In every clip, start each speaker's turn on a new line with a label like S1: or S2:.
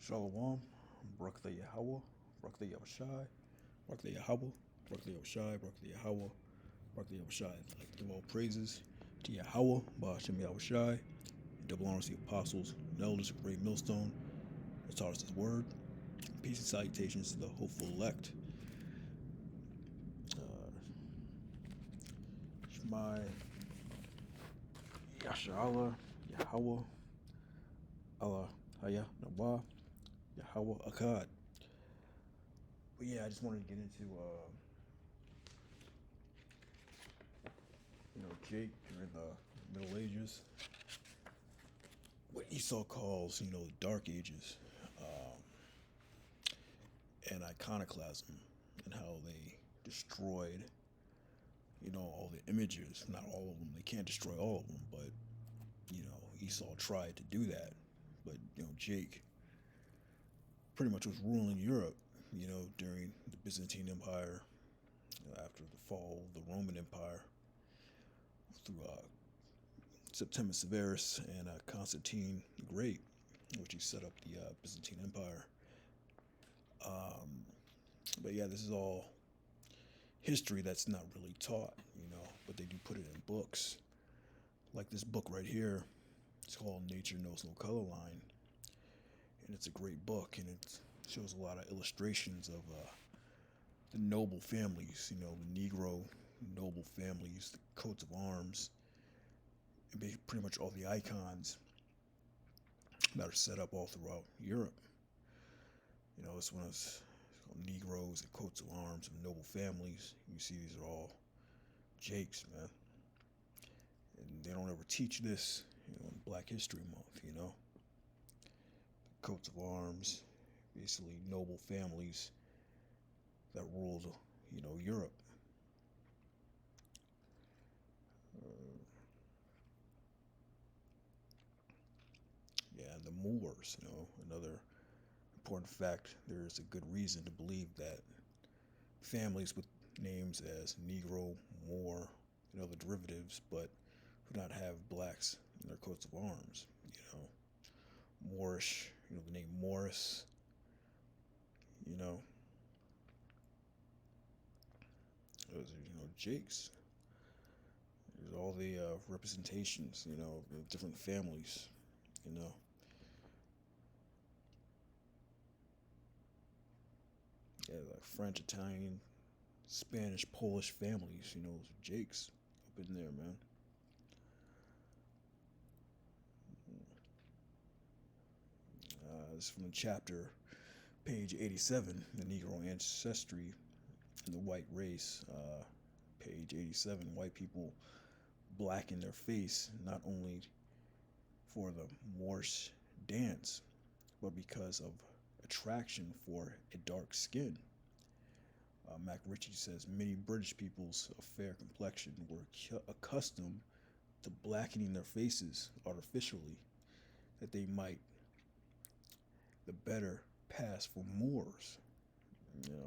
S1: Shalom, Barak the Yahweh, Barak the Yahushai, Barak the Yahweh, Barak the Yahushai, Barak the Yahweh, Barak the Yahushai. I'd like to give all praises to Yahweh, Ba'ashem Yahushai, and double honors the apostles and elders of Great Millstone, that taught us his word. Peace and salutations to the hopeful elect. Shemai, Yasharallah, Yahweh, Allah, Haya, Nawah, Yahweh, Akkad. But yeah, I just wanted to get into Jake during the Middle Ages, what Esau calls, the Dark Ages, and iconoclasm, and how they destroyed, all the images. Not all of them. They can't destroy all of them, but Esau tried to do that. But Jake pretty much was ruling Europe, during the Byzantine Empire, after the fall of the Roman Empire, through Septimius Severus and Constantine the Great, which he set up the Byzantine Empire. But yeah, this is all history that's not really taught, but they do put it in books. Like this book right here, it's called Nature Knows No Color Line, and it's a great book, and it shows a lot of illustrations of the noble families, the Negro noble families, the coats of arms, and pretty much all the icons that are set up all throughout Europe. This one is called Negroes and coats of arms of noble families. You see, these are all Jakes, man. And they don't ever teach this, in Black History Month, coats of arms, basically noble families that ruled, Europe. Yeah, and the Moors, another important fact. There is a good reason to believe that families with names as Negro, Moor, and other derivatives, but do not have blacks in their coats of arms. Moorish, the name Morris, those are, Jakes. There's all the representations, of different families, Yeah, like French, Italian, Spanish, Polish families, Jakes up in there, man. This is from the chapter, page 87, The Negro Ancestry and the White Race. Page 87, white people blacken their face not only for the Moorish dance, but because of attraction for a dark skin. Mac Ritchie says many British peoples of fair complexion were accustomed to blackening their faces artificially, that they might the better pass for Moors. Some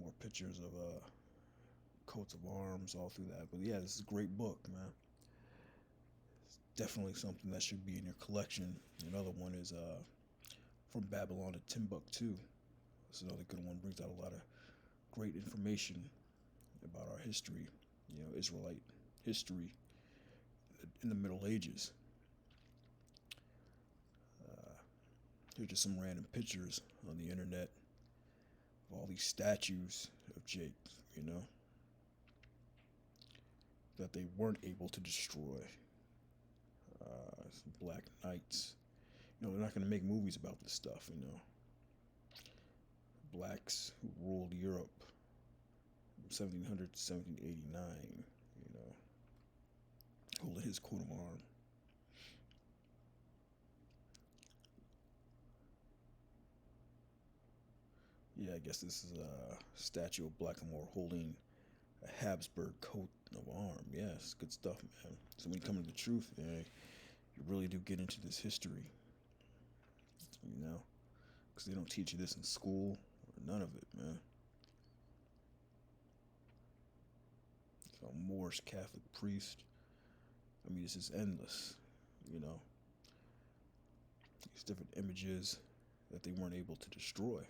S1: more pictures of coats of arms all through that. But yeah, this is a great book, man. It's definitely something that should be in your collection. Another one is From Babylon to Timbuktu. This is another good one. Brings out a lot of great information about our history, Israelite history in the Middle Ages. Here's just some random pictures on the internet of all these statues of Jake, that they weren't able to destroy. Some Black Knights. They're not going to make movies about this stuff, Blacks who ruled Europe from 1700 to 1789, holding his coat of arms. Yeah, I guess this is a statue of Blackamoor holding a Habsburg coat of arm. Yes, good stuff, man. So when you come to the truth, you really do get into this history, because they don't teach you this in school or none of it, man. So Moorish Catholic priest. I mean, this is endless. you know, these different images that they weren't able to destroy.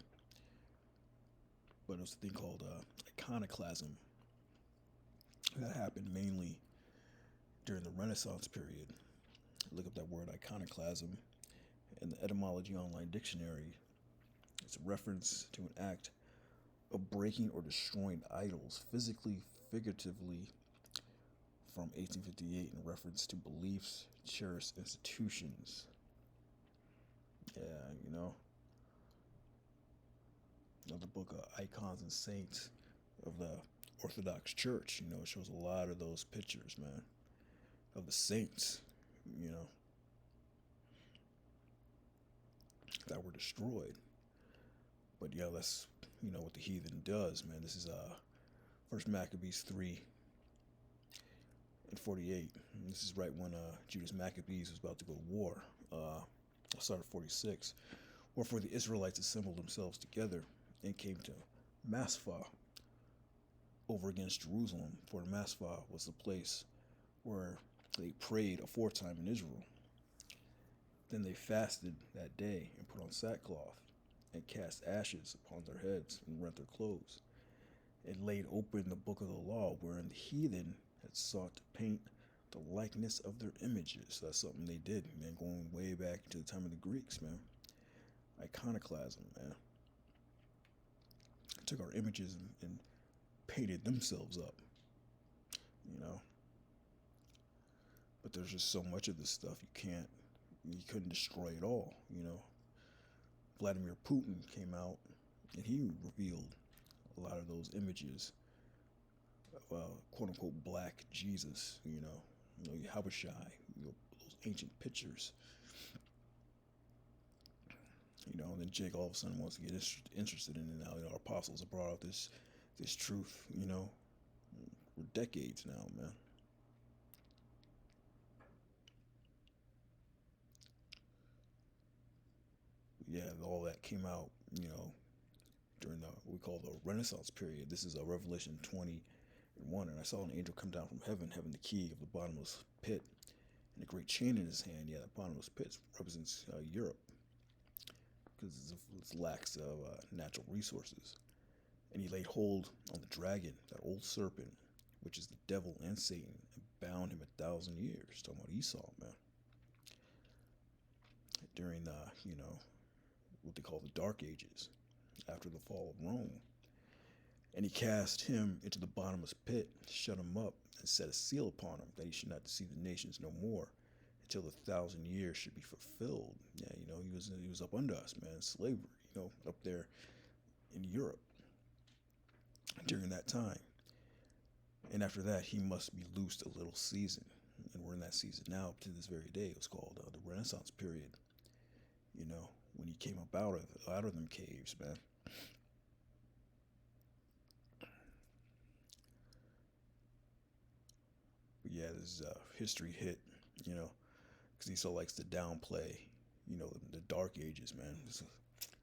S1: But it was a thing called iconoclasm that happened mainly during the Renaissance period. Look up that word iconoclasm in the Etymology Online Dictionary. It's a reference to an act of breaking or destroying idols, physically, figuratively, from 1858 in reference to beliefs, cherished institutions. Yeah, you know, another book, Icons and Saints of the Orthodox Church. You know, it shows a lot of those pictures, man, of the saints, you know, that were destroyed. But yeah, that's what the heathen does, man. This is First Maccabees 3:48. This is right when Judas Maccabees was about to go to war. Started 46. Wherefore the Israelites assembled themselves together and came to Maspha over against Jerusalem, for Maspha was the place where they prayed aforetime in Israel. Then they fasted that day and put on sackcloth and cast ashes upon their heads and rent their clothes and laid open the book of the law wherein the heathen had sought to paint the likeness of their images. That's something they did, man, going way back to the time of the Greeks, man. Iconoclasm, man. Took our images and painted themselves up, you know. But there's just so much of this stuff you couldn't destroy it all, you know. Vladimir Putin came out and he revealed a lot of those images of quote unquote black Jesus, Habashai, those ancient pictures. And then Jake all of a sudden wants to get interested in it now. Our apostles have brought out this truth, for decades now, man. Yeah, all that came out, during what we call the Renaissance period. This is a Revelation 20:1, and I saw an angel come down from heaven, having the key of the bottomless pit and a great chain in his hand. Yeah, the bottomless pit represents Europe because it's lacks of natural resources. And he laid hold on the dragon, that old serpent, which is the devil and Satan, and bound him 1,000 years. Talking about Esau, man. During what they call the Dark Ages, after the fall of Rome. And he cast him into the bottomless pit, shut him up, and set a seal upon him that he should not deceive the nations no more until the 1,000 years should be fulfilled. Yeah, he was up under us, man, slavery, up there in Europe during that time. And after that, he must be loosed a little season. And we're in that season now up to this very day. It was called the Renaissance period. When he came up out of them caves, man. But yeah, this is a history hit, because Esau likes to downplay, the Dark Ages, man. It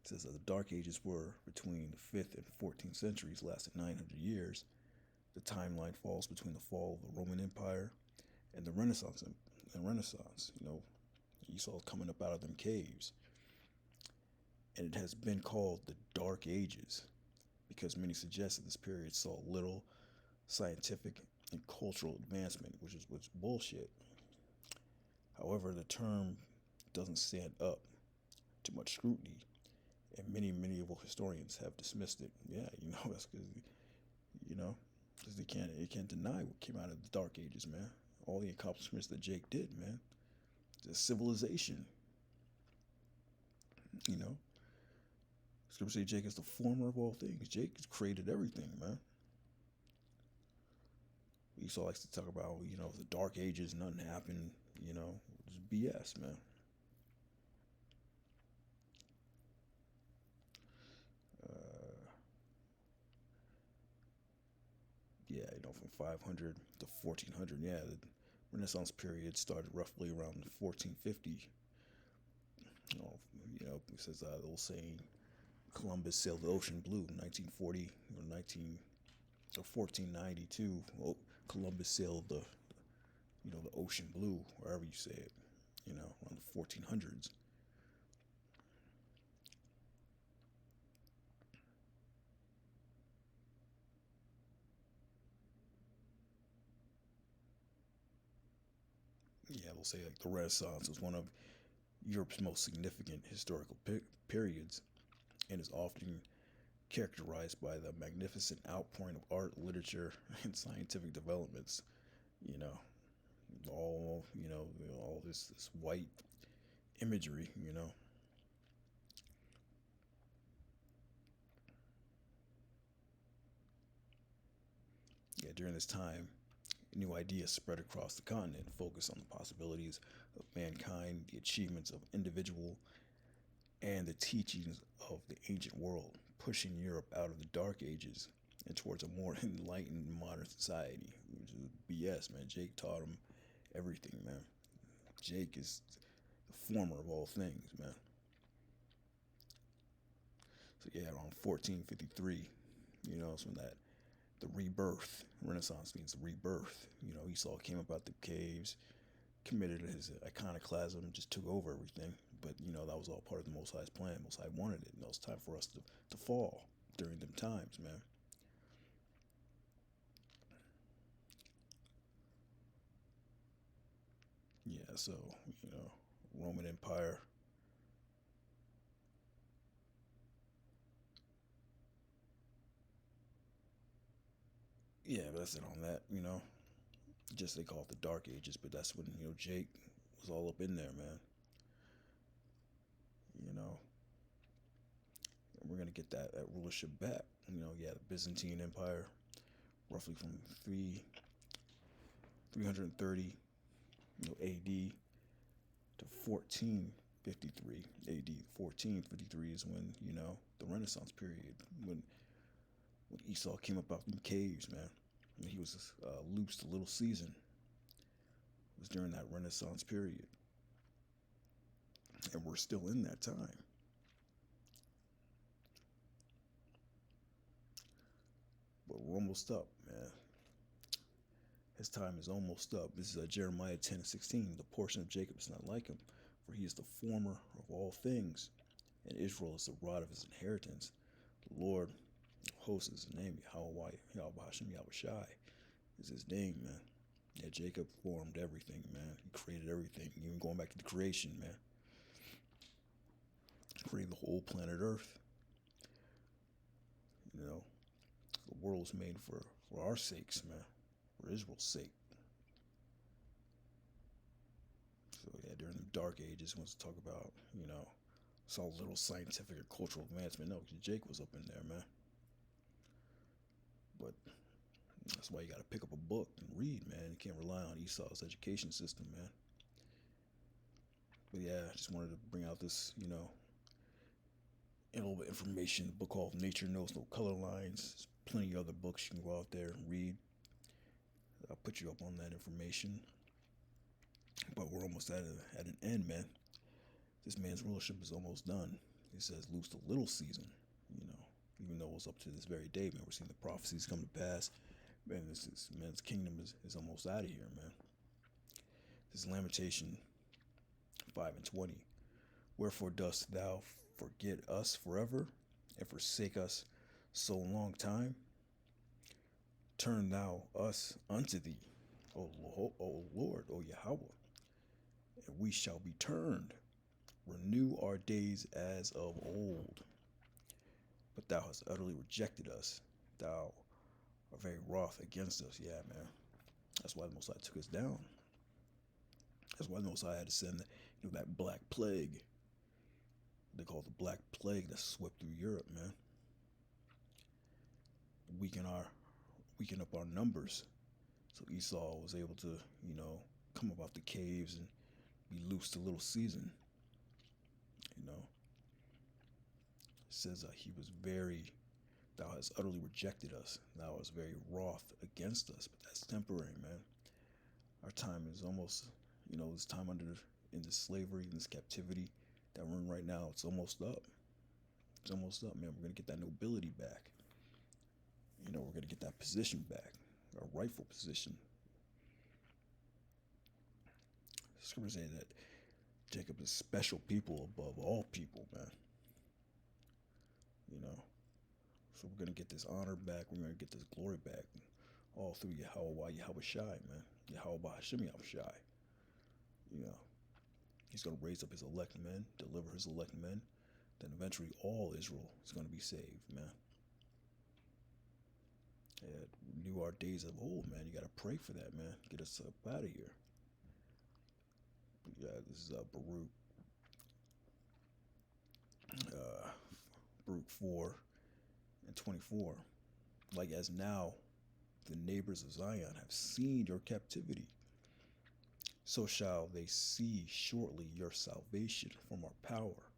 S1: says that the Dark Ages were between the 5th and 14th centuries, lasted 900 years. The timeline falls between the fall of the Roman Empire and the Renaissance. Esau coming up out of them caves. And it has been called the Dark Ages because many suggest that this period saw little scientific and cultural advancement, which is bullshit. However, the term doesn't stand up to much scrutiny, and many medieval historians have dismissed it. Yeah, that's because they can't deny what came out of the Dark Ages, man. All the accomplishments that Jake did, man. The civilization, Scripture say Jake is the former of all things. Jake has created everything, man. Esau likes to talk about, the Dark Ages, nothing happened, just BS, man. Yeah, from 500 to 1400. Yeah, the Renaissance period started roughly around 1450. It says the old saying, Columbus sailed the ocean blue, 1940 or 1492. Columbus sailed the ocean blue, wherever you say it. around the 1400s. Yeah, we'll say like the Renaissance was one of Europe's most significant historical periods and is often characterized by the magnificent outpouring of art, literature, and scientific developments. You know, all this white imagery. Yeah, during this time, new ideas spread across the continent, focused on the possibilities of mankind, the achievements of individual, and the teachings of the ancient world, pushing Europe out of the Dark Ages and towards a more enlightened modern society. Which is BS, man. Jake taught him everything, man. Jake is the former of all things, man. So yeah, around 1453, it's when that the rebirth. Renaissance means the rebirth. Esau came up out the caves, committed his iconoclasm, just took over everything. But that was all part of the Most High's plan. Most High wanted it. It's time for us to fall during them times, man. Yeah, so you know, Roman Empire. Yeah, that's it on that. Just they call it the Dark Ages, but that's when Jake was all up in there, man. You know, and we're gonna get that rulership back. Yeah, the Byzantine Empire, roughly from 330 A.D. to 1453 A.D. 1453 is when the Renaissance period, when Esau came up out in caves, man. And he was loosed a little season. It was during that Renaissance period, and we're still in that time. But we're almost up, man. His time is almost up. This is Jeremiah 10:16. The portion of Jacob is not like him, for he is the former of all things, and Israel is the rod of his inheritance. The Lord of hosts is his name. Yahweh, Yahweh Hashem, Yahweh Shai is his name, man. Yeah, Jacob formed everything, man. He created everything. Even going back to the creation, man. He created the whole planet Earth. You know, the world was made for our sakes, man. For Israel's sake. So yeah, during the Dark Ages, wants to talk about, it's all little scientific or cultural advancement. No, because Jake was up in there, man. But that's why you got to pick up a book and read, man. You can't rely on Esau's education system, man. But yeah, I just wanted to bring out this, a little bit of information. A book called Nature Knows No Color Lines. There's plenty of other books you can go out there and read. I'll put you up on that information. But we're almost at an end, man. This man's rulership is almost done. He says, loose the little season, you know, even though it's up to this very day, man. We're seeing the prophecies come to pass. Man, this man's kingdom is almost out of here, man. This is Lamentation 5 and 20. Wherefore dost thou forget us forever and forsake us so long time? Turn thou us unto thee, O Lord, O Yahweh, and we shall be turned. Renew our days as of old. But thou hast utterly rejected us. Thou art very wroth against us. Yeah, man. That's why the Most High took us down. That's why the Most High had to send that black plague. They call it the black plague that swept through Europe, man. Weaken our weaken up our numbers. So Esau was able to, come up out the caves and be loosed a little season. You know, it says he was very, thou hast utterly rejected us. Thou hast very wroth against us. But that's temporary, man. Our time is almost, this time in this slavery, in this captivity that we're in right now, it's almost up. It's almost up, man. We're going to get that nobility back. We're going to get that position back, our rightful position. Scripture say that Jacob is special people above all people, man. You know, so we're gonna get this honor back. We're gonna get this glory back, all through Yahweh Shai, man. Yahweh Hashem Shai. You know, he's gonna raise up his elect men, deliver his elect men. Then eventually, all Israel is gonna be saved, man. Yeah, renew our days of old, man. You gotta pray for that, man. Get us up out of here. But yeah, this is uh, Baruch 4:24. Like as now, the neighbors of Zion have seen your captivity, so shall they see shortly your salvation from our power,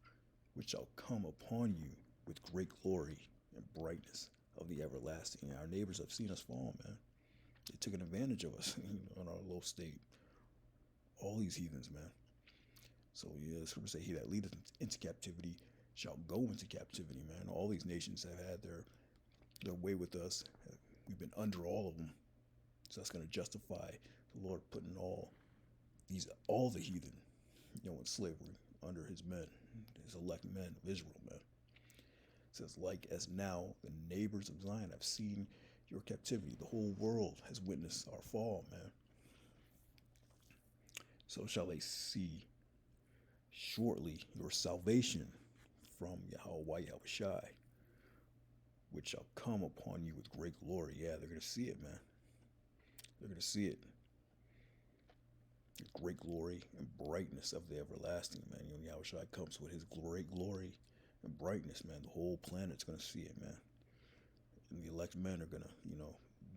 S1: which shall come upon you with great glory and brightness of the everlasting. And our neighbors have seen us fall, man. They took an advantage of us in our low state. All these heathens, man. So yeah, the scripture say, "He that leadeth into captivity shall go into captivity." Man, all these nations have had their way with us. We've been under all of them, so that's going to justify the Lord putting all the heathen, in slavery under His men, His elect men of Israel, man. It says, "Like as now the neighbors of Zion have seen your captivity." The whole world has witnessed our fall, man. So shall they see shortly your salvation from Yahweh Shai, which shall come upon you with great glory. Yeah, they're going to see it, man. They're going to see it. The great glory and brightness of the everlasting, man. Yahweh Shai comes with his great glory and brightness, man. The whole planet's going to see it, man. And the elect men are going to,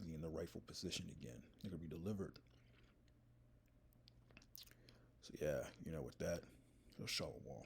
S1: be in the rightful position again. They're going to be delivered. So, yeah, with that, so shalom.